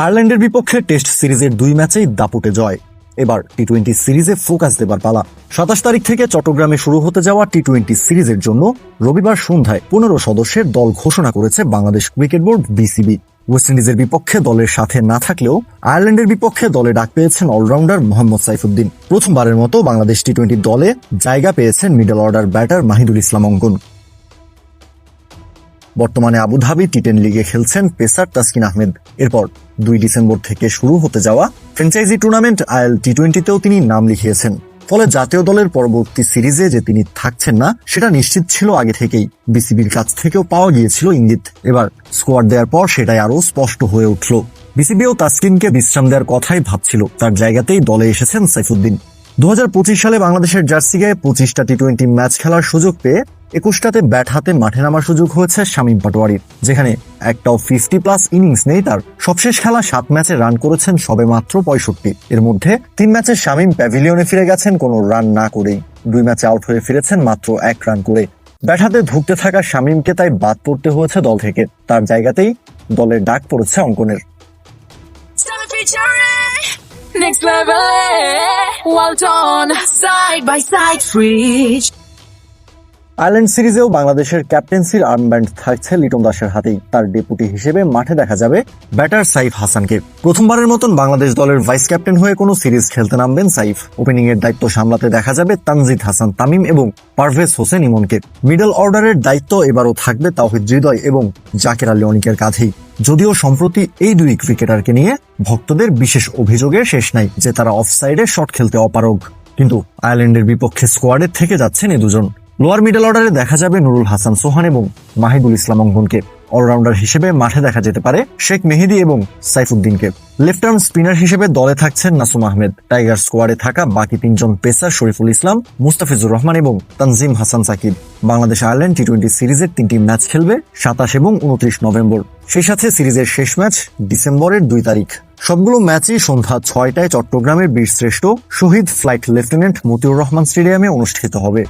আয়ারল্যান্ডের বিপক্ষে টেস্ট সিরিজের 2 ম্যাচেই দাপুটে জয়। এবার টি-20 সিরিজে ফোকাস দেবার পালা। 27 তারিখ থেকে চট্টগ্রামে শুরু হতে যাওয়া টি-20 সিরিজের জন্য রবিবার সন্ধ্যায় 15 সদস্যের দল ঘোষণা করেছে Bangladesh cricket board BCB. West ইন্ডিজের বিপক্ষে দলের সাথে না থাকলেও আয়ারল্যান্ডের বিপক্ষে দলে ডাক পেয়েছেন অলরাউন্ডার মোহাম্মদ সাইফুদ্দিন। প্রথমবারের মতো বাংলাদেশ টি-20 দলে জায়গা পেয়েছেন মিডল অর্ডার ব্যাটার মাহিদুল ইসলাম অঙ্কন। বর্তমানে আবুধাবি টি10 লিগে খেলছেন পেসার তাসকিন আহমেদ। এরপর 2 ডিসেম্বর থেকে শুরু হতে যাওয়া ফ্র্যাঞ্চাইজি টুর্নামেন্ট আইএল টি-20তেও তিনি নাম লিখিয়েছেন। ফলে জাতীয় দলের পরবর্তী সিরিজে যে তিনি থাকছেন না সেটা নিশ্চিত ছিল আগে থেকেই। বিসিবির কাছ থেকেও পাওয়া গিয়েছিল ইঙ্গিত। এবার স্কোয়াড দেওয়ার পর সেটাই আরো স্পষ্ট হয়ে উঠল। বিসিবিও তাসকিনকে বিশ্রাম দেওয়ার কথাই ভাবছিল, তার জায়গাতেই দলে এসেছেন সাইফুদ্দিন। 2025 সালে বাংলাদেশের জার্সি গায়ে 25টা টি-20 ম্যাচ খেলার সুযোগ পেয়ে 21টাতে ব্যাট হাতে মাঠে নামার সুযোগ হয়েছে শামীম পাটোয়ারির, যেখানে একটাও 50+ ইনিংস নেই তার। সবশেষ খেলা 7 ম্যাচে রান করেছেন সবে মাত্র 65। এর মধ্যে 3 ম্যাচে শামীম প্যাভিলিয়নে ফিরে গেছেন কোনো রান না করেই। 2 ম্যাচে আউট হয়ে ফিরেছেন মাত্র 1 রান করে। ব্যাট হাতে ধুঁকতে থাকা শামীমকে তাই বাদ পড়তে হয়েছে দল থেকে। তার জায়গাতেই দলের ডাক পড়েছে অঙ্কনের। Next level, well done, side by side reach. Ireland সিরিজেও বাংলাদেশের ক্যাপ্টেন্সির আর্মব্যান্ড থাকছে লিটন দাসের হাতেই। তার ডেপুটি হিসেবে মাঠে দেখা যাবে ব্যাটার সাইফ হাসানকে। প্রথমবারের মতন বাংলাদেশ দলের ভাইস ক্যাপ্টেন হয়ে কোনো সিরিজ খেলতে নামবেন সাইফ। ওপেনিং এর দায়িত্ব সামলাতে দেখা যাবে তানজিদ হাসান তামিম এবং পারভেজ হোসেন ইমনকে। মিডল অর্ডারের দায়িত্ব এবারও থাকবে তাওহিদ হৃদয় এবং জাকের আলী অনিকের কাঁধেই। যদিও সম্প্রতি এই 2 ক্রিকেটারকে নিয়ে ভক্তদের বিশেষ অভিযোগের শেষ নাই যে তারা অফসাইডে শট খেলতে অপারগ। কিন্তু আয়ারল্যান্ডের বিপক্ষে স্কোয়াডে থেকে যাচ্ছেন এই দুজন। লোয়ার মিডল অর্ডারে দেখা যাবে নুরুল হাসান সোহান এবং মাহিদুল ইসলাম অঙ্কনকে। অলরাউন্ডার হিসেবে মাঠে দেখা যেতে পারে শেখ মেহেদী এবং সাইফুদ্দিনকে। লেফট আর্ম স্পিনার হিসেবে দলে থাকছেন নাসুম আহমেদ। টাইগার স্কোয়াডে থাকা বাকি 3 জন পেসার শরীফুল ইসলাম, মুস্তাফিজুর রহমান এবং তানজিম হাসান সাকিব। বাংলাদেশ আয়ারল্যান্ড টি-20 সিরিজের 3টি ম্যাচ খেলবে 27 এবং 29 নভেম্বর। সেই সাথে সিরিজের শেষ ম্যাচ ডিসেম্বরের 2 তারিখ। সবগুলো ম্যাচই সন্ধ্যা 6টায় চট্টগ্রামের বীরশ্রেষ্ঠ শহীদ ফ্লাইট লেফটেন্যান্ট মতিউর রহমান স্টেডিয়ামে অনুষ্ঠিত হবে।